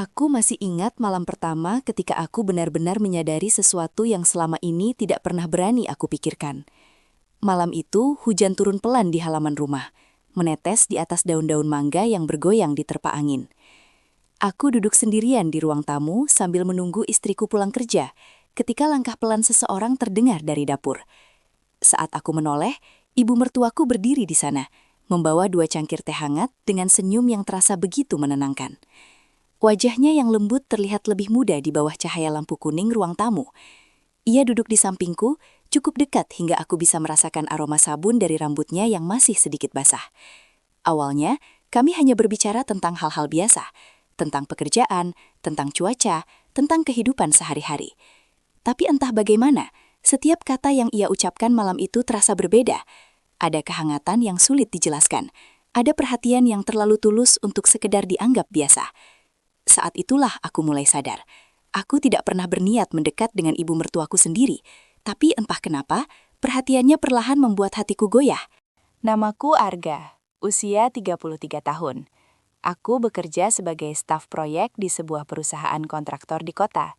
Aku masih ingat malam pertama ketika aku benar-benar menyadari sesuatu yang selama ini tidak pernah berani aku pikirkan. Malam itu, hujan turun pelan di halaman rumah, menetes di atas daun-daun mangga yang bergoyang di terpa angin. Aku duduk sendirian di ruang tamu sambil menunggu istriku pulang kerja, ketika langkah pelan seseorang terdengar dari dapur. Saat aku menoleh, ibu mertuaku berdiri di sana, membawa 2 cangkir teh hangat dengan senyum yang terasa begitu menenangkan. Wajahnya yang lembut terlihat lebih muda di bawah cahaya lampu kuning ruang tamu. Ia duduk di sampingku, cukup dekat hingga aku bisa merasakan aroma sabun dari rambutnya yang masih sedikit basah. Awalnya, kami hanya berbicara tentang hal-hal biasa, tentang pekerjaan, tentang cuaca, tentang kehidupan sehari-hari. Tapi entah bagaimana, setiap kata yang ia ucapkan malam itu terasa berbeda. Ada kehangatan yang sulit dijelaskan, ada perhatian yang terlalu tulus untuk sekedar dianggap biasa. Saat itulah aku mulai sadar. Aku tidak pernah berniat mendekat dengan ibu mertuaku sendiri, tapi entah kenapa, perhatiannya perlahan membuat hatiku goyah. Namaku Arga, usia 33 tahun. Aku bekerja sebagai staf proyek di sebuah perusahaan kontraktor di kota.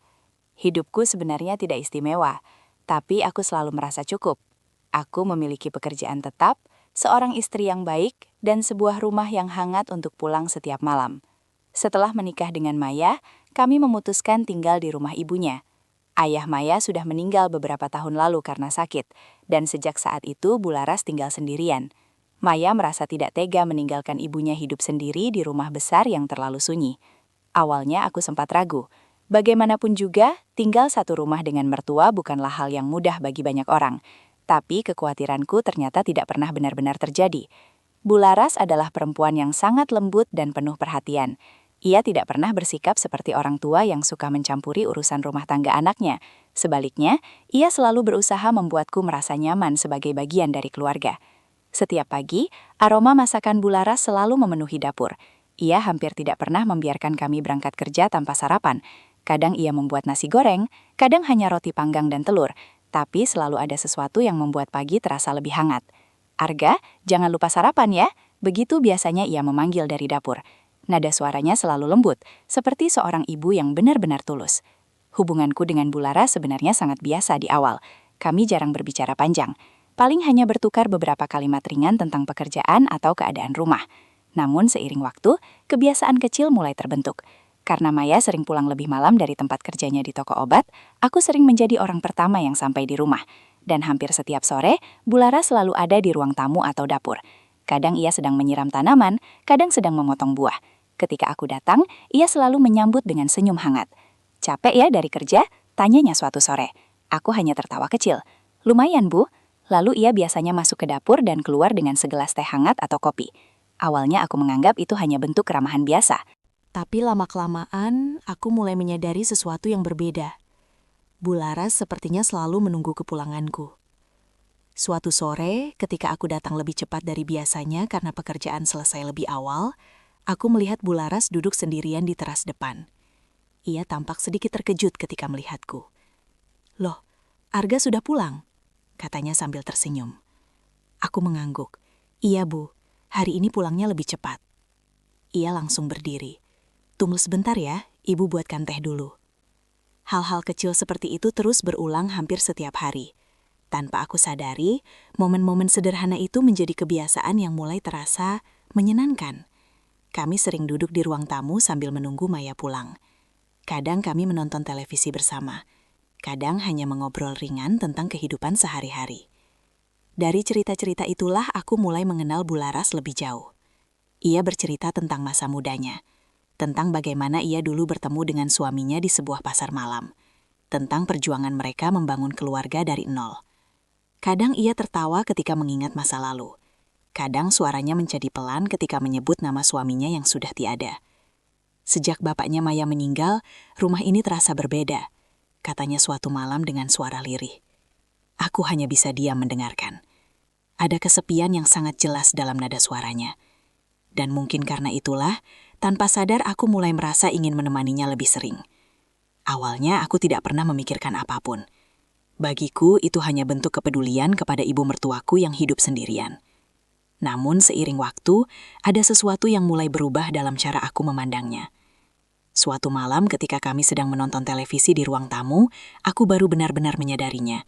Hidupku sebenarnya tidak istimewa, tapi aku selalu merasa cukup. Aku memiliki pekerjaan tetap, seorang istri yang baik, dan sebuah rumah yang hangat untuk pulang setiap malam. Setelah menikah dengan Maya, kami memutuskan tinggal di rumah ibunya. Ayah Maya sudah meninggal beberapa tahun lalu karena sakit, dan sejak saat itu Bularas tinggal sendirian. Maya merasa tidak tega meninggalkan ibunya hidup sendiri di rumah besar yang terlalu sunyi. Awalnya aku sempat ragu. Bagaimanapun juga, tinggal satu rumah dengan mertua bukanlah hal yang mudah bagi banyak orang. Tapi kekhawatiranku ternyata tidak pernah benar-benar terjadi. Bularas adalah perempuan yang sangat lembut dan penuh perhatian. Ia tidak pernah bersikap seperti orang tua yang suka mencampuri urusan rumah tangga anaknya. Sebaliknya, ia selalu berusaha membuatku merasa nyaman sebagai bagian dari keluarga. Setiap pagi, aroma masakan Bularas selalu memenuhi dapur. Ia hampir tidak pernah membiarkan kami berangkat kerja tanpa sarapan. Kadang ia membuat nasi goreng, kadang hanya roti panggang dan telur, tapi selalu ada sesuatu yang membuat pagi terasa lebih hangat. "Arga, jangan lupa sarapan ya," begitu biasanya ia memanggil dari dapur. Nada suaranya selalu lembut, seperti seorang ibu yang benar-benar tulus. Hubunganku dengan Bularas sebenarnya sangat biasa di awal. Kami jarang berbicara panjang. Paling hanya bertukar beberapa kalimat ringan tentang pekerjaan atau keadaan rumah. Namun seiring waktu, kebiasaan kecil mulai terbentuk. Karena Maya sering pulang lebih malam dari tempat kerjanya di toko obat, aku sering menjadi orang pertama yang sampai di rumah. Dan hampir setiap sore, Bularas selalu ada di ruang tamu atau dapur. Kadang ia sedang menyiram tanaman, kadang sedang memotong buah. Ketika aku datang, ia selalu menyambut dengan senyum hangat. "Capek ya dari kerja?" tanyanya suatu sore. Aku hanya tertawa kecil. "Lumayan, Bu." Lalu ia biasanya masuk ke dapur dan keluar dengan segelas teh hangat atau kopi. Awalnya aku menganggap itu hanya bentuk keramahan biasa. Tapi lama-kelamaan, aku mulai menyadari sesuatu yang berbeda. Bularas sepertinya selalu menunggu kepulanganku. Suatu sore, ketika aku datang lebih cepat dari biasanya karena pekerjaan selesai lebih awal, aku melihat Bularas duduk sendirian di teras depan. Ia tampak sedikit terkejut ketika melihatku. "Loh, Arga sudah pulang?" katanya sambil tersenyum. Aku mengangguk. "Iya, Bu, hari ini pulangnya lebih cepat." Ia langsung berdiri. "Tunggu sebentar ya, Ibu buatkan teh dulu." Hal-hal kecil seperti itu terus berulang hampir setiap hari. Tanpa aku sadari, momen-momen sederhana itu menjadi kebiasaan yang mulai terasa menyenangkan. Kami sering duduk di ruang tamu sambil menunggu Maya pulang. Kadang kami menonton televisi bersama. Kadang hanya mengobrol ringan tentang kehidupan sehari-hari. Dari cerita-cerita itulah aku mulai mengenal Bularas lebih jauh. Ia bercerita tentang masa mudanya, tentang bagaimana ia dulu bertemu dengan suaminya di sebuah pasar malam, tentang perjuangan mereka membangun keluarga dari nol. Kadang ia tertawa ketika mengingat masa lalu. Kadang suaranya menjadi pelan ketika menyebut nama suaminya yang sudah tiada. "Sejak bapaknya Maya meninggal, rumah ini terasa berbeda," katanya suatu malam dengan suara lirih. Aku hanya bisa diam mendengarkan. Ada kesepian yang sangat jelas dalam nada suaranya. Dan mungkin karena itulah, tanpa sadar aku mulai merasa ingin menemaninya lebih sering. Awalnya aku tidak pernah memikirkan apapun. Bagiku itu hanya bentuk kepedulian kepada ibu mertuaku yang hidup sendirian. Namun seiring waktu, ada sesuatu yang mulai berubah dalam cara aku memandangnya. Suatu malam ketika kami sedang menonton televisi di ruang tamu, aku baru benar-benar menyadarinya.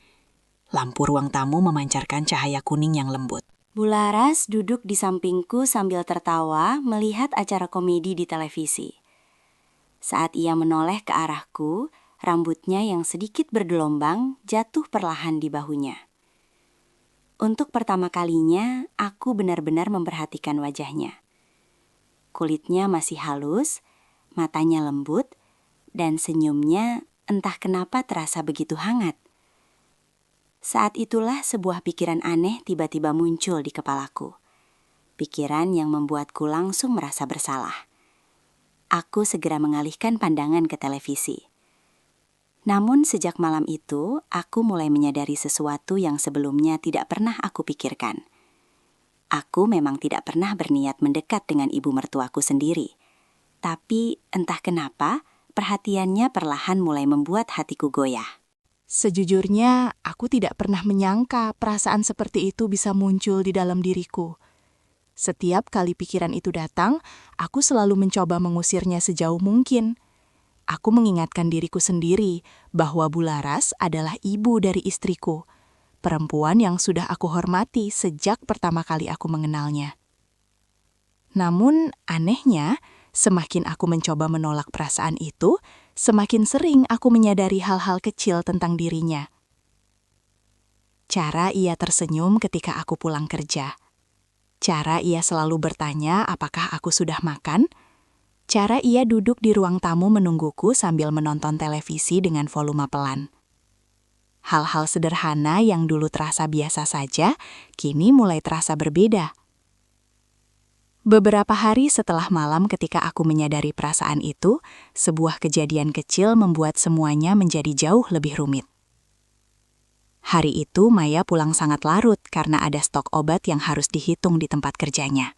Lampu ruang tamu memancarkan cahaya kuning yang lembut. Bularas duduk di sampingku sambil tertawa melihat acara komedi di televisi. Saat ia menoleh ke arahku, rambutnya yang sedikit bergelombang jatuh perlahan di bahunya. Untuk pertama kalinya, aku benar-benar memperhatikan wajahnya. Kulitnya masih halus, matanya lembut, dan senyumnya entah kenapa terasa begitu hangat. Saat itulah sebuah pikiran aneh tiba-tiba muncul di kepalaku. Pikiran yang membuatku langsung merasa bersalah. Aku segera mengalihkan pandangan ke televisi. Namun sejak malam itu, aku mulai menyadari sesuatu yang sebelumnya tidak pernah aku pikirkan. Aku memang tidak pernah berniat mendekat dengan ibu mertuaku sendiri. Tapi entah kenapa, perhatiannya perlahan mulai membuat hatiku goyah. Sejujurnya, aku tidak pernah menyangka perasaan seperti itu bisa muncul di dalam diriku. Setiap kali pikiran itu datang, aku selalu mencoba mengusirnya sejauh mungkin. Aku mengingatkan diriku sendiri bahwa Bularas adalah ibu dari istriku, perempuan yang sudah aku hormati sejak pertama kali aku mengenalnya. Namun, anehnya, semakin aku mencoba menolak perasaan itu, semakin sering aku menyadari hal-hal kecil tentang dirinya. Cara ia tersenyum ketika aku pulang kerja. Cara ia selalu bertanya apakah aku sudah makan. Cara ia duduk di ruang tamu menungguku sambil menonton televisi dengan volume pelan. Hal-hal sederhana yang dulu terasa biasa saja, kini mulai terasa berbeda. Beberapa hari setelah malam ketika aku menyadari perasaan itu, sebuah kejadian kecil membuat semuanya menjadi jauh lebih rumit. Hari itu Maya pulang sangat larut karena ada stok obat yang harus dihitung di tempat kerjanya.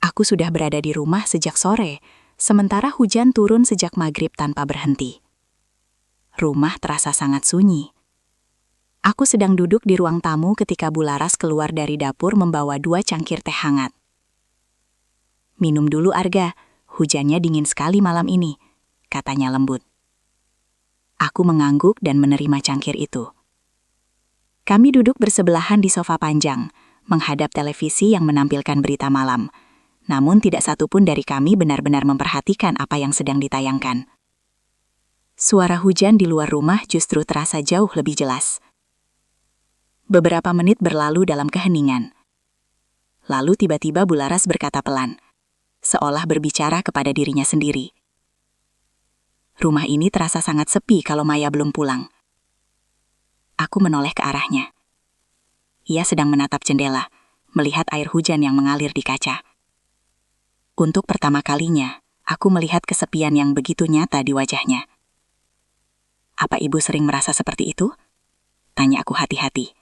Aku sudah berada di rumah sejak sore, sementara hujan turun sejak maghrib tanpa berhenti. Rumah terasa sangat sunyi. Aku sedang duduk di ruang tamu ketika Bularas keluar dari dapur membawa 2 cangkir teh hangat. "Minum dulu, Arga. Hujannya dingin sekali malam ini," katanya lembut. Aku mengangguk dan menerima cangkir itu. Kami duduk bersebelahan di sofa panjang, menghadap televisi yang menampilkan berita malam. Namun tidak satu pun dari kami benar-benar memperhatikan apa yang sedang ditayangkan. Suara hujan di luar rumah justru terasa jauh lebih jelas. Beberapa menit berlalu dalam keheningan. Lalu tiba-tiba Bularas berkata pelan, seolah berbicara kepada dirinya sendiri. "Rumah ini terasa sangat sepi kalau Maya belum pulang." Aku menoleh ke arahnya. Ia sedang menatap jendela, melihat air hujan yang mengalir di kaca. Untuk pertama kalinya, aku melihat kesepian yang begitu nyata di wajahnya. "Apa ibu sering merasa seperti itu?" tanya aku hati-hati.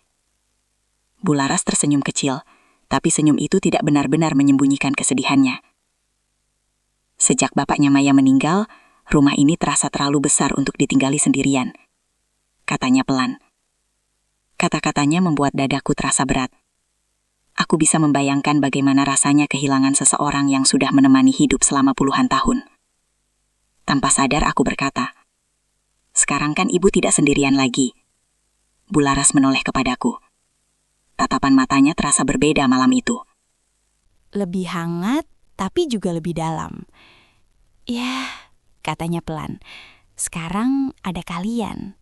Bularas tersenyum kecil, tapi senyum itu tidak benar-benar menyembunyikan kesedihannya. "Sejak bapaknya Maya meninggal, rumah ini terasa terlalu besar untuk ditinggali sendirian," katanya pelan. Kata-katanya membuat dadaku terasa berat. Aku bisa membayangkan bagaimana rasanya kehilangan seseorang yang sudah menemani hidup selama puluhan tahun. Tanpa sadar aku berkata, "Sekarang kan ibu tidak sendirian lagi." Bularas menoleh kepadaku. Tatapan matanya terasa berbeda malam itu. Lebih hangat, tapi juga lebih dalam. "Ya," katanya pelan, "sekarang ada kalian."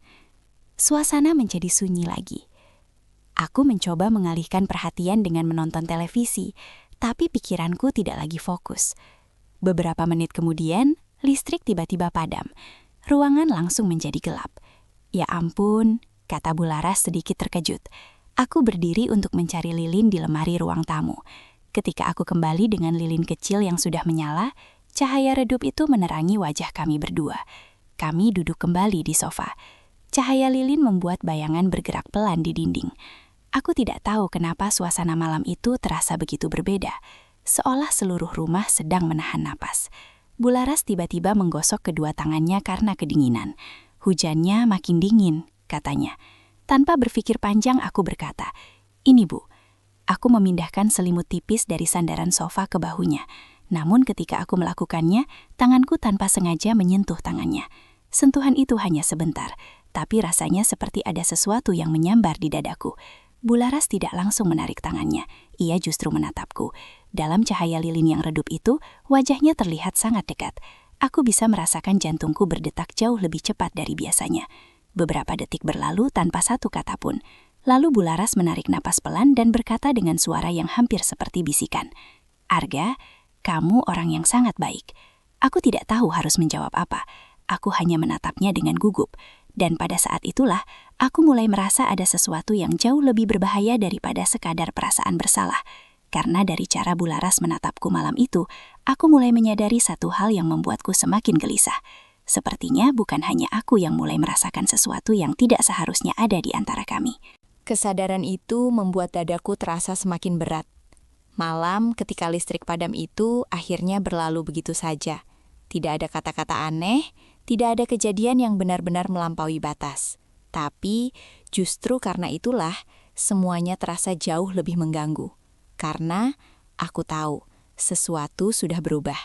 Suasana menjadi sunyi lagi. Aku mencoba mengalihkan perhatian dengan menonton televisi, tapi pikiranku tidak lagi fokus. Beberapa menit kemudian, listrik tiba-tiba padam. Ruangan langsung menjadi gelap. "Ya ampun," kata Bularas sedikit terkejut. Aku berdiri untuk mencari lilin di lemari ruang tamu. Ketika aku kembali dengan lilin kecil yang sudah menyala, cahaya redup itu menerangi wajah kami berdua. Kami duduk kembali di sofa. Cahaya lilin membuat bayangan bergerak pelan di dinding. Aku tidak tahu kenapa suasana malam itu terasa begitu berbeda, seolah seluruh rumah sedang menahan napas. Bularas tiba-tiba menggosok kedua tangannya karena kedinginan. "Hujannya makin dingin," katanya. Tanpa berpikir panjang aku berkata, "Ini Bu." Aku memindahkan selimut tipis dari sandaran sofa ke bahunya. Namun ketika aku melakukannya, tanganku tanpa sengaja menyentuh tangannya. Sentuhan itu hanya sebentar, tapi rasanya seperti ada sesuatu yang menyambar di dadaku. Bularas tidak langsung menarik tangannya, ia justru menatapku. Dalam cahaya lilin yang redup itu, wajahnya terlihat sangat dekat. Aku bisa merasakan jantungku berdetak jauh lebih cepat dari biasanya. Beberapa detik berlalu tanpa satu kata pun. Lalu Bularas menarik napas pelan dan berkata dengan suara yang hampir seperti bisikan. "Arga, kamu orang yang sangat baik." Aku tidak tahu harus menjawab apa. Aku hanya menatapnya dengan gugup. Dan pada saat itulah, aku mulai merasa ada sesuatu yang jauh lebih berbahaya daripada sekadar perasaan bersalah. Karena dari cara Bularas menatapku malam itu, aku mulai menyadari satu hal yang membuatku semakin gelisah. Sepertinya bukan hanya aku yang mulai merasakan sesuatu yang tidak seharusnya ada di antara kami. Kesadaran itu membuat dadaku terasa semakin berat. Malam ketika listrik padam itu akhirnya berlalu begitu saja. Tidak ada kata-kata aneh, tidak ada kejadian yang benar-benar melampaui batas. Tapi justru karena itulah semuanya terasa jauh lebih mengganggu. Karena aku tahu sesuatu sudah berubah.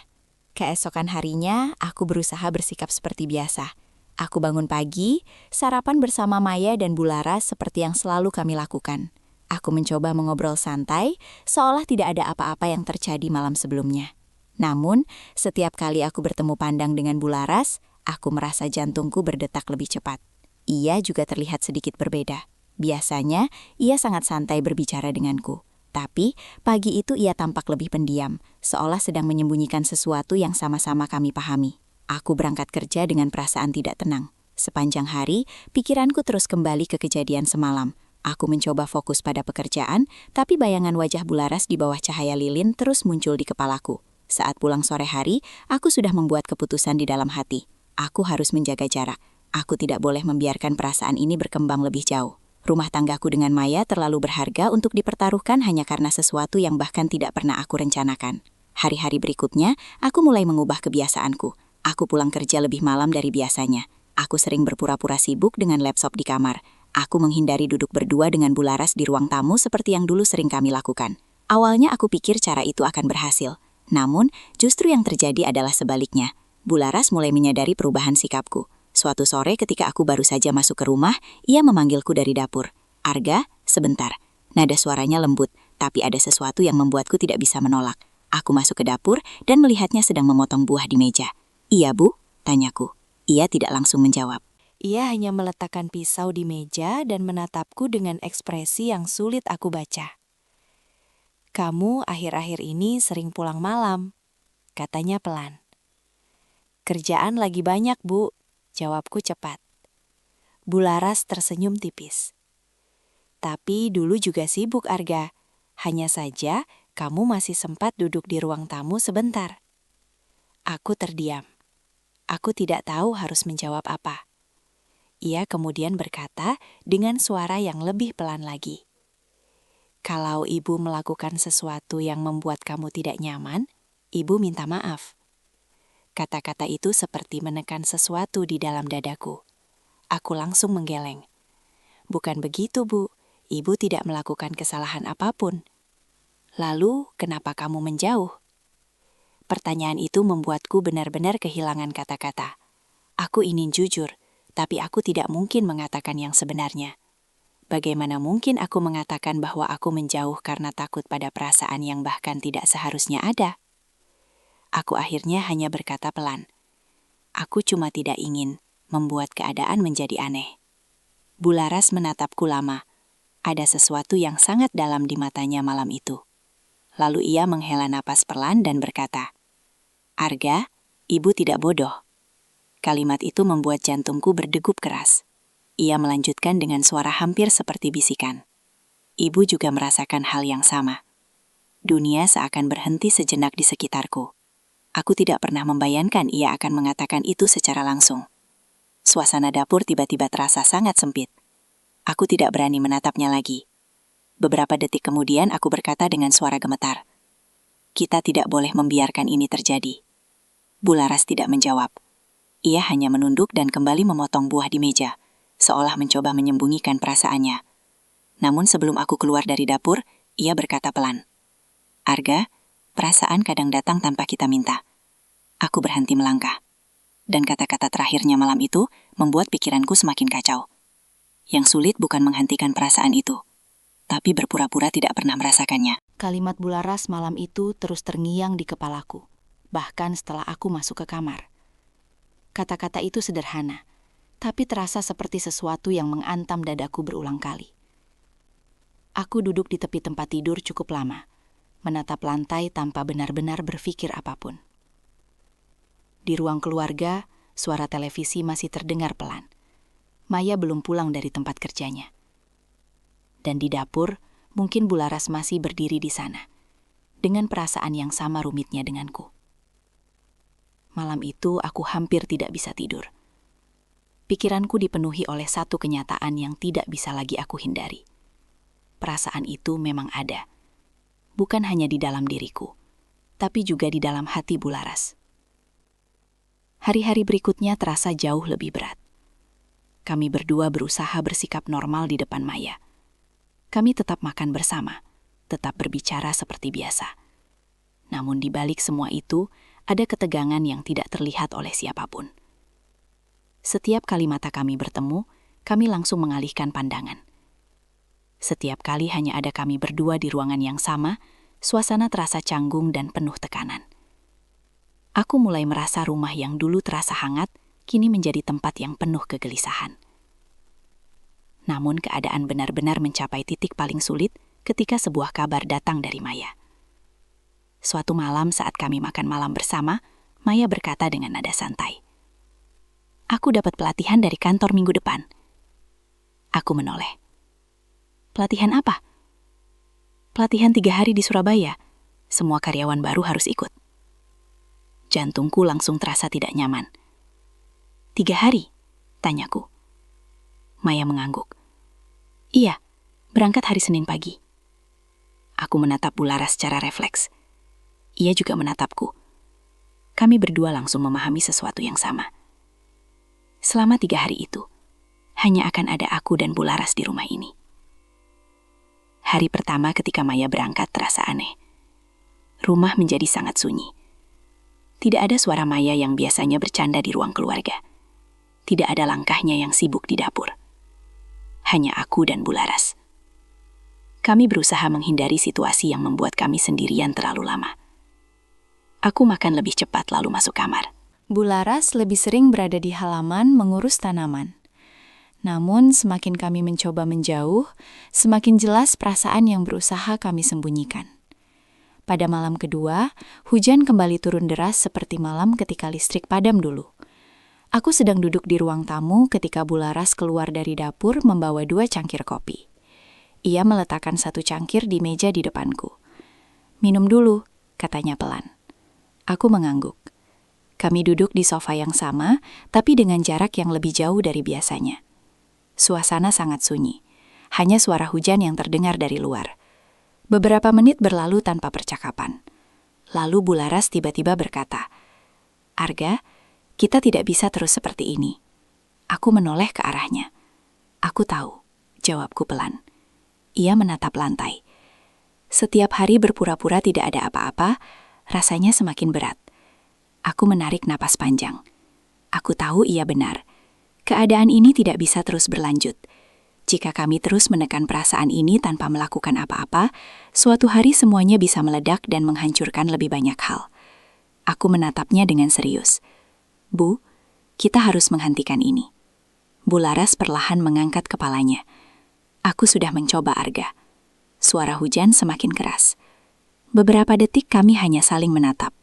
Keesokan harinya aku berusaha bersikap seperti biasa. Aku bangun pagi, sarapan bersama Maya dan Bularas seperti yang selalu kami lakukan. Aku mencoba mengobrol santai, seolah tidak ada apa-apa yang terjadi malam sebelumnya. Namun, setiap kali aku bertemu pandang dengan Bularas, aku merasa jantungku berdetak lebih cepat. Ia juga terlihat sedikit berbeda. Biasanya, ia sangat santai berbicara denganku. Tapi, pagi itu ia tampak lebih pendiam, seolah sedang menyembunyikan sesuatu yang sama-sama kami pahami. Aku berangkat kerja dengan perasaan tidak tenang. Sepanjang hari, pikiranku terus kembali ke kejadian semalam. Aku mencoba fokus pada pekerjaan, tapi bayangan wajah Bularas di bawah cahaya lilin terus muncul di kepalaku. Saat pulang sore hari, aku sudah membuat keputusan di dalam hati. Aku harus menjaga jarak. Aku tidak boleh membiarkan perasaan ini berkembang lebih jauh. Rumah tanggaku dengan Maya terlalu berharga untuk dipertaruhkan hanya karena sesuatu yang bahkan tidak pernah aku rencanakan. Hari-hari berikutnya, aku mulai mengubah kebiasaanku. Aku pulang kerja lebih malam dari biasanya. Aku sering berpura-pura sibuk dengan laptop di kamar. Aku menghindari duduk berdua dengan Bularas di ruang tamu seperti yang dulu sering kami lakukan. Awalnya aku pikir cara itu akan berhasil. Namun, justru yang terjadi adalah sebaliknya. Bularas mulai menyadari perubahan sikapku. Suatu sore ketika aku baru saja masuk ke rumah, ia memanggilku dari dapur. "Arga, sebentar." Nada suaranya lembut, tapi ada sesuatu yang membuatku tidak bisa menolak. Aku masuk ke dapur dan melihatnya sedang memotong buah di meja. "Iya, Bu?" tanyaku. Ia tidak langsung menjawab. Ia hanya meletakkan pisau di meja dan menatapku dengan ekspresi yang sulit aku baca. "Kamu akhir-akhir ini sering pulang malam," katanya pelan. "Kerjaan lagi banyak, Bu," jawabku cepat. Bularas tersenyum tipis. "Tapi dulu juga sibuk, Arga. Hanya saja kamu masih sempat duduk di ruang tamu sebentar." Aku terdiam. Aku tidak tahu harus menjawab apa. Ia kemudian berkata dengan suara yang lebih pelan lagi. "Kalau ibu melakukan sesuatu yang membuat kamu tidak nyaman, ibu minta maaf." Kata-kata itu seperti menekan sesuatu di dalam dadaku. Aku langsung menggeleng. "Bukan begitu, Bu. Ibu tidak melakukan kesalahan apapun." "Lalu, kenapa kamu menjauh?" Pertanyaan itu membuatku benar-benar kehilangan kata-kata. Aku ingin jujur, tapi aku tidak mungkin mengatakan yang sebenarnya. Bagaimana mungkin aku mengatakan bahwa aku menjauh karena takut pada perasaan yang bahkan tidak seharusnya ada? Aku akhirnya hanya berkata pelan. "Aku cuma tidak ingin membuat keadaan menjadi aneh." Bularas menatapku lama. Ada sesuatu yang sangat dalam di matanya malam itu. Lalu ia menghela napas pelan dan berkata, "Arga, ibu tidak bodoh." Kalimat itu membuat jantungku berdegup keras. Ia melanjutkan dengan suara hampir seperti bisikan. "Ibu juga merasakan hal yang sama." Dunia seakan berhenti sejenak di sekitarku. Aku tidak pernah membayangkan ia akan mengatakan itu secara langsung. Suasana dapur tiba-tiba terasa sangat sempit. Aku tidak berani menatapnya lagi. Beberapa detik kemudian aku berkata dengan suara gemetar, "Kita tidak boleh membiarkan ini terjadi." Bularas tidak menjawab. Ia hanya menunduk dan kembali memotong buah di meja, seolah mencoba menyembunyikan perasaannya. Namun sebelum aku keluar dari dapur, ia berkata pelan, "Arga, Perasaan kadang datang tanpa kita minta. Aku berhenti melangkah. Dan kata-kata terakhirnya malam itu membuat pikiranku semakin kacau. Yang sulit bukan menghentikan perasaan itu, tapi berpura-pura tidak pernah merasakannya. Kalimat Bularas malam itu terus terngiang di kepalaku, bahkan setelah aku masuk ke kamar. Kata-kata itu sederhana, tapi terasa seperti sesuatu yang mengantam dadaku berulang kali. Aku duduk di tepi tempat tidur cukup lama, menatap lantai tanpa benar-benar berpikir apapun. Di ruang keluarga, suara televisi masih terdengar pelan. Maya belum pulang dari tempat kerjanya. Dan di dapur, mungkin Bularas masih berdiri di sana, dengan perasaan yang sama rumitnya denganku. Malam itu aku hampir tidak bisa tidur. Pikiranku dipenuhi oleh satu kenyataan yang tidak bisa lagi aku hindari. Perasaan itu memang ada, bukan hanya di dalam diriku, tapi juga di dalam hati Bularas. Hari-hari berikutnya terasa jauh lebih berat. Kami berdua berusaha bersikap normal di depan Maya. Kami tetap makan bersama, tetap berbicara seperti biasa. Namun di balik semua itu, ada ketegangan yang tidak terlihat oleh siapapun. Setiap kali mata kami bertemu, kami langsung mengalihkan pandangan. Setiap kali hanya ada kami berdua di ruangan yang sama, suasana terasa canggung dan penuh tekanan. Aku mulai merasa rumah yang dulu terasa hangat, kini menjadi tempat yang penuh kegelisahan. Namun keadaan benar-benar mencapai titik paling sulit ketika sebuah kabar datang dari Maya. Suatu malam saat kami makan malam bersama, Maya berkata dengan nada santai, "Aku dapat pelatihan dari kantor minggu depan." Aku menoleh. "Pelatihan apa?" "Pelatihan 3 hari di Surabaya. Semua karyawan baru harus ikut." Jantungku langsung terasa tidak nyaman. 3 hari? Tanyaku. Maya mengangguk. "Iya, berangkat hari Senin pagi." Aku menatap Bularas secara refleks. Ia juga menatapku. Kami berdua langsung memahami sesuatu yang sama. Selama 3 hari itu, hanya akan ada aku dan Bularas di rumah ini. Hari pertama ketika Maya berangkat terasa aneh. Rumah menjadi sangat sunyi. Tidak ada suara Maya yang biasanya bercanda di ruang keluarga. Tidak ada langkahnya yang sibuk di dapur. Hanya aku dan Bularas. Kami berusaha menghindari situasi yang membuat kami sendirian terlalu lama. Aku makan lebih cepat lalu masuk kamar. Bularas lebih sering berada di halaman mengurus tanaman. Namun semakin kami mencoba menjauh, semakin jelas perasaan yang berusaha kami sembunyikan. Pada malam kedua, hujan kembali turun deras seperti malam ketika listrik padam dulu. Aku sedang duduk di ruang tamu ketika Bularas keluar dari dapur membawa 2 cangkir kopi. Ia meletakkan 1 cangkir di meja di depanku. "Minum dulu," katanya pelan. Aku mengangguk. Kami duduk di sofa yang sama, tapi dengan jarak yang lebih jauh dari biasanya. Suasana sangat sunyi. Hanya suara hujan yang terdengar dari luar. Beberapa menit berlalu tanpa percakapan. Lalu Bularas tiba-tiba berkata, "Arga, kita tidak bisa terus seperti ini." Aku menoleh ke arahnya. "Aku tahu," jawabku pelan. Ia menatap lantai. Setiap hari berpura-pura tidak ada apa-apa, rasanya semakin berat. Aku menarik napas panjang. Aku tahu ia benar. Keadaan ini tidak bisa terus berlanjut. Jika kami terus menekan perasaan ini tanpa melakukan apa-apa, suatu hari semuanya bisa meledak dan menghancurkan lebih banyak hal. Aku menatapnya dengan serius. "Bu, kita harus menghentikan ini." Bularas perlahan mengangkat kepalanya. "Aku sudah mencoba, Arga." Suara hujan semakin keras. Beberapa detik kami hanya saling menatap.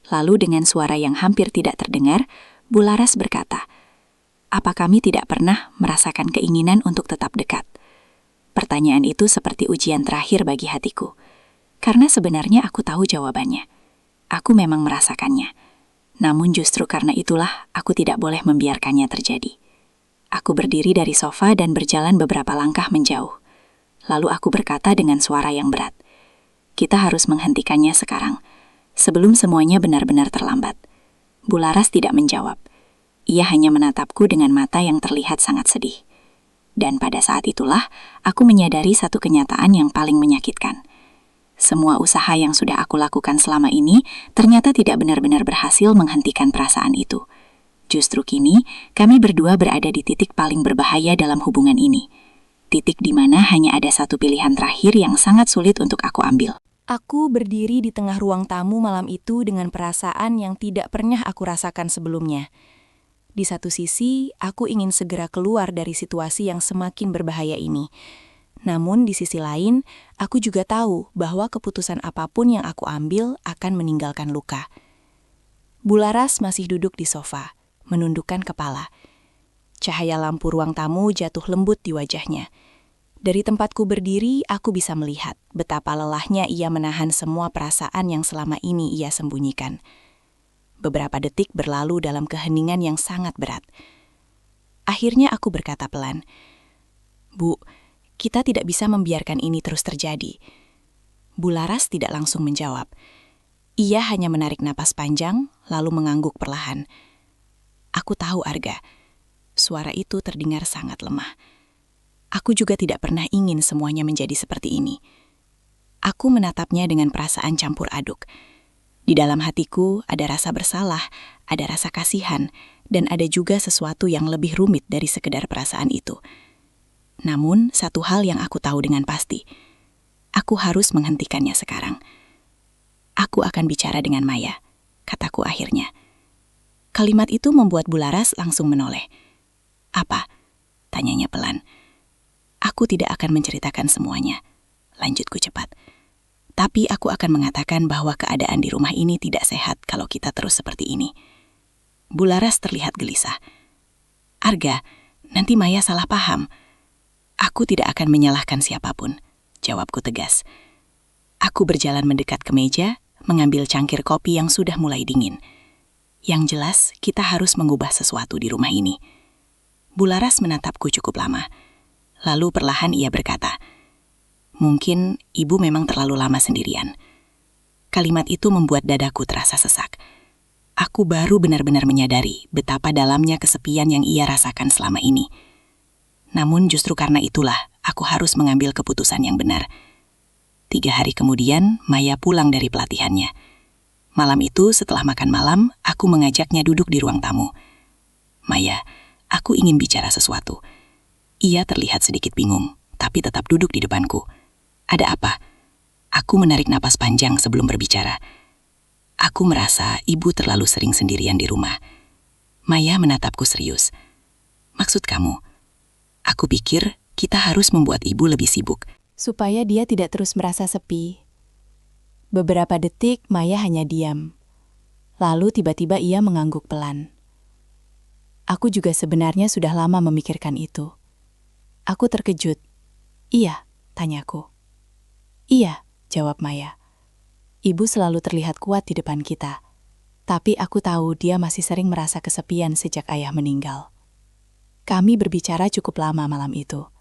Lalu dengan suara yang hampir tidak terdengar, Bularas berkata, "Apa kami tidak pernah merasakan keinginan untuk tetap dekat?" Pertanyaan itu seperti ujian terakhir bagi hatiku. Karena sebenarnya aku tahu jawabannya. Aku memang merasakannya. Namun justru karena itulah aku tidak boleh membiarkannya terjadi. Aku berdiri dari sofa dan berjalan beberapa langkah menjauh. Lalu aku berkata dengan suara yang berat, "Kita harus menghentikannya sekarang, sebelum semuanya benar-benar terlambat." Bularas tidak menjawab. Ia hanya menatapku dengan mata yang terlihat sangat sedih. Dan pada saat itulah, aku menyadari satu kenyataan yang paling menyakitkan. Semua usaha yang sudah aku lakukan selama ini ternyata tidak benar-benar berhasil menghentikan perasaan itu. Justru kini, kami berdua berada di titik paling berbahaya dalam hubungan ini. Titik di mana hanya ada satu pilihan terakhir yang sangat sulit untuk aku ambil. Aku berdiri di tengah ruang tamu malam itu dengan perasaan yang tidak pernah aku rasakan sebelumnya. Di satu sisi, aku ingin segera keluar dari situasi yang semakin berbahaya ini. Namun di sisi lain, aku juga tahu bahwa keputusan apapun yang aku ambil akan meninggalkan luka. Bularas masih duduk di sofa, menundukkan kepala. Cahaya lampu ruang tamu jatuh lembut di wajahnya. Dari tempatku berdiri, aku bisa melihat betapa lelahnya ia menahan semua perasaan yang selama ini ia sembunyikan. Beberapa detik berlalu dalam keheningan yang sangat berat. Akhirnya aku berkata pelan, "Bu, kita tidak bisa membiarkan ini terus terjadi." Bularas tidak langsung menjawab. Ia hanya menarik napas panjang, lalu mengangguk perlahan. Aku tahu, Arga. Suara itu terdengar sangat lemah. Aku juga tidak pernah ingin semuanya menjadi seperti ini. Aku menatapnya dengan perasaan campur aduk. Di dalam hatiku ada rasa bersalah, ada rasa kasihan, dan ada juga sesuatu yang lebih rumit dari sekedar perasaan itu. Namun, satu hal yang aku tahu dengan pasti, aku harus menghentikannya sekarang. Aku akan bicara dengan Maya, kataku akhirnya. Kalimat itu membuat Bularas langsung menoleh. "Apa?" tanyanya pelan. "Aku tidak akan menceritakan semuanya," lanjutku cepat. "Tapi aku akan mengatakan bahwa keadaan di rumah ini tidak sehat kalau kita terus seperti ini." Bularas terlihat gelisah. "Arga, nanti Maya salah paham." "Aku tidak akan menyalahkan siapapun," jawabku tegas. Aku berjalan mendekat ke meja, mengambil cangkir kopi yang sudah mulai dingin. Yang jelas, kita harus mengubah sesuatu di rumah ini. Bularas menatapku cukup lama. Lalu perlahan ia berkata, "Mungkin ibu memang terlalu lama sendirian." Kalimat itu membuat dadaku terasa sesak. Aku baru benar-benar menyadari betapa dalamnya kesepian yang ia rasakan selama ini. Namun justru karena itulah aku harus mengambil keputusan yang benar. 3 hari kemudian, Maya pulang dari pelatihannya. Malam itu setelah makan malam, aku mengajaknya duduk di ruang tamu. "Maya, aku ingin bicara sesuatu." Ia terlihat sedikit bingung, tapi tetap duduk di depanku. "Ada apa?" Aku menarik napas panjang sebelum berbicara. "Aku merasa ibu terlalu sering sendirian di rumah." Maya menatapku serius. "Maksud kamu?" "Aku pikir kita harus membuat ibu lebih sibuk." Supaya dia tidak terus merasa sepi. Beberapa detik Maya hanya diam. Lalu tiba-tiba ia mengangguk pelan. Aku juga sebenarnya sudah lama memikirkan itu. Aku terkejut. "Iya?" tanyaku. "Iya," jawab Maya. "Ibu selalu terlihat kuat di depan kita. Tapi aku tahu dia masih sering merasa kesepian sejak ayah meninggal." Kami berbicara cukup lama malam itu.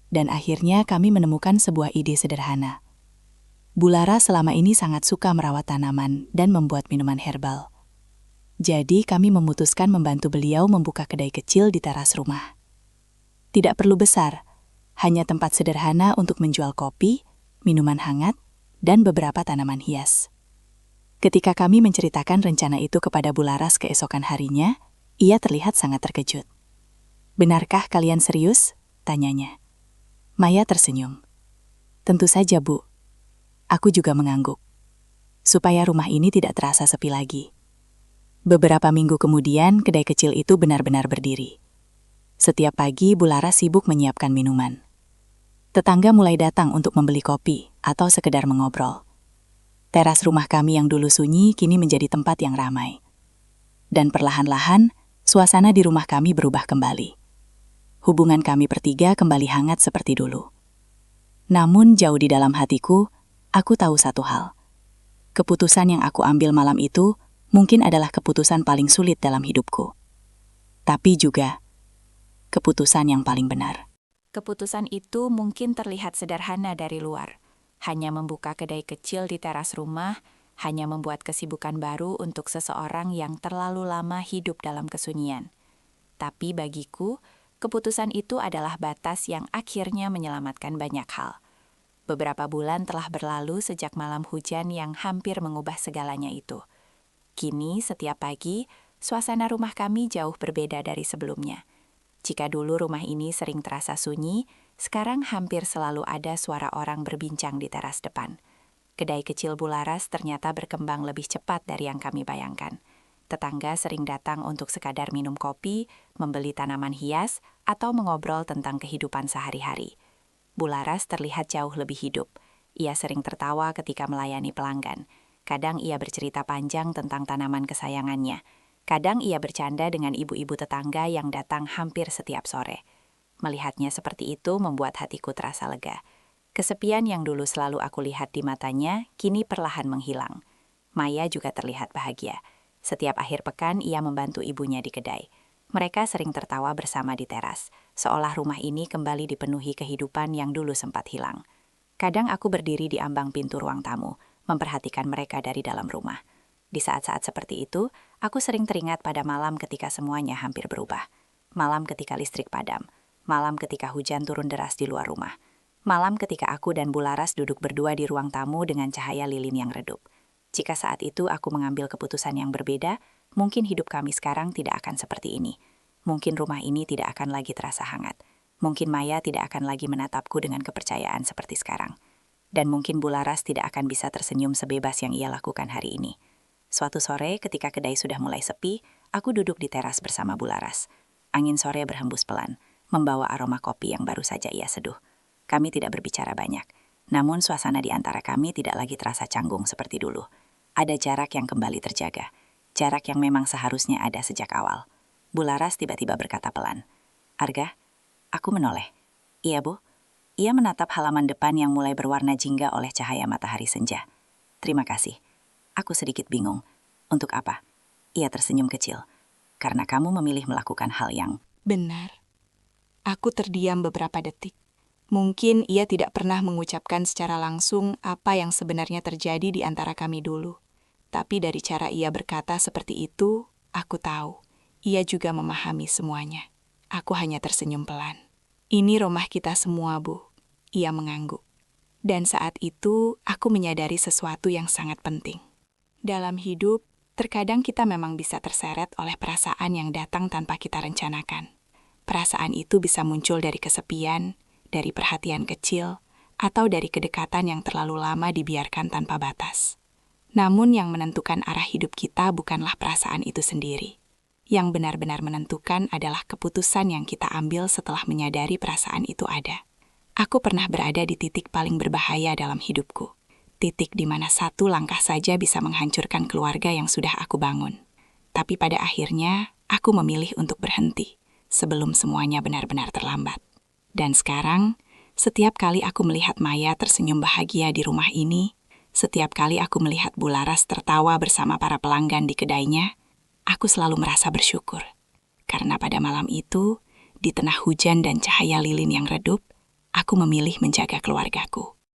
Dan akhirnya kami menemukan sebuah ide sederhana. Bularas selama ini sangat suka merawat tanaman dan membuat minuman herbal. Jadi kami memutuskan membantu beliau membuka kedai kecil di teras rumah. Tidak perlu besar, hanya tempat sederhana untuk menjual kopi, minuman hangat, dan beberapa tanaman hias. Ketika kami menceritakan rencana itu kepada Bularas keesokan harinya, ia terlihat sangat terkejut. "Benarkah kalian serius?" tanyanya. Maya tersenyum. "Tentu saja, Bu." Aku juga mengangguk. Supaya rumah ini tidak terasa sepi lagi. Beberapa minggu kemudian, kedai kecil itu benar-benar berdiri. Setiap pagi, Bularas sibuk menyiapkan minuman. Tetangga mulai datang untuk membeli kopi atau sekedar mengobrol. Teras rumah kami yang dulu sunyi kini menjadi tempat yang ramai. Dan perlahan-lahan, suasana di rumah kami berubah kembali. Hubungan kami bertiga kembali hangat seperti dulu. Namun jauh di dalam hatiku, aku tahu satu hal. Keputusan yang aku ambil malam itu mungkin adalah keputusan paling sulit dalam hidupku. Tapi juga keputusan yang paling benar. Keputusan itu mungkin terlihat sederhana dari luar. Hanya membuka kedai kecil di teras rumah, hanya membuat kesibukan baru untuk seseorang yang terlalu lama hidup dalam kesunyian. Tapi bagiku, keputusan itu adalah batas yang akhirnya menyelamatkan banyak hal. Beberapa bulan telah berlalu sejak malam hujan yang hampir mengubah segalanya itu. Kini, setiap pagi, suasana rumah kami jauh berbeda dari sebelumnya. Jika dulu rumah ini sering terasa sunyi, sekarang hampir selalu ada suara orang berbincang di teras depan. Kedai kecil Bularas ternyata berkembang lebih cepat dari yang kami bayangkan. Tetangga sering datang untuk sekadar minum kopi, membeli tanaman hias, atau mengobrol tentang kehidupan sehari-hari. Bularas terlihat jauh lebih hidup. Ia sering tertawa ketika melayani pelanggan. Kadang ia bercerita panjang tentang tanaman kesayangannya. Kadang ia bercanda dengan ibu-ibu tetangga yang datang hampir setiap sore. Melihatnya seperti itu membuat hatiku terasa lega. Kesepian yang dulu selalu aku lihat di matanya, kini perlahan menghilang. Maya juga terlihat bahagia. Setiap akhir pekan ia membantu ibunya di kedai. Mereka sering tertawa bersama di teras, seolah rumah ini kembali dipenuhi kehidupan yang dulu sempat hilang. Kadang aku berdiri di ambang pintu ruang tamu, memperhatikan mereka dari dalam rumah. Di saat-saat seperti itu, aku sering teringat pada malam ketika semuanya hampir berubah. Malam ketika listrik padam, malam ketika hujan turun deras di luar rumah, malam ketika aku dan Bularas duduk berdua di ruang tamu dengan cahaya lilin yang redup. Jika saat itu aku mengambil keputusan yang berbeda, mungkin hidup kami sekarang tidak akan seperti ini. Mungkin rumah ini tidak akan lagi terasa hangat. Mungkin Maya tidak akan lagi menatapku dengan kepercayaan seperti sekarang. Dan mungkin Bularas tidak akan bisa tersenyum sebebas yang ia lakukan hari ini. Suatu sore ketika kedai sudah mulai sepi, aku duduk di teras bersama Bularas. Angin sore berhembus pelan, membawa aroma kopi yang baru saja ia seduh. Kami tidak berbicara banyak. Namun suasana di antara kami tidak lagi terasa canggung seperti dulu. Ada jarak yang kembali terjaga. Jarak yang memang seharusnya ada sejak awal. Bularas tiba-tiba berkata pelan, "Arga," aku menoleh. "Iya, Bu." Ia menatap halaman depan yang mulai berwarna jingga oleh cahaya matahari senja. "Terima kasih." Aku sedikit bingung. "Untuk apa?" Ia tersenyum kecil. "Karena kamu memilih melakukan hal yang..." Benar. Aku terdiam beberapa detik. Mungkin ia tidak pernah mengucapkan secara langsung apa yang sebenarnya terjadi di antara kami dulu. Tapi dari cara ia berkata seperti itu, aku tahu. Ia juga memahami semuanya. Aku hanya tersenyum pelan. "Ini rumah kita semua, Bu." Ia mengangguk. Dan saat itu, aku menyadari sesuatu yang sangat penting. Dalam hidup, terkadang kita memang bisa terseret oleh perasaan yang datang tanpa kita rencanakan. Perasaan itu bisa muncul dari kesepian, dari perhatian kecil, atau dari kedekatan yang terlalu lama dibiarkan tanpa batas. Namun yang menentukan arah hidup kita bukanlah perasaan itu sendiri. Yang benar-benar menentukan adalah keputusan yang kita ambil setelah menyadari perasaan itu ada. Aku pernah berada di titik paling berbahaya dalam hidupku. Titik di mana satu langkah saja bisa menghancurkan keluarga yang sudah aku bangun. Tapi pada akhirnya, aku memilih untuk berhenti sebelum semuanya benar-benar terlambat. Dan sekarang, setiap kali aku melihat Maya tersenyum bahagia di rumah ini, setiap kali aku melihat Bularas tertawa bersama para pelanggan di kedainya, aku selalu merasa bersyukur. Karena pada malam itu, di tengah hujan dan cahaya lilin yang redup, aku memilih menjaga keluargaku.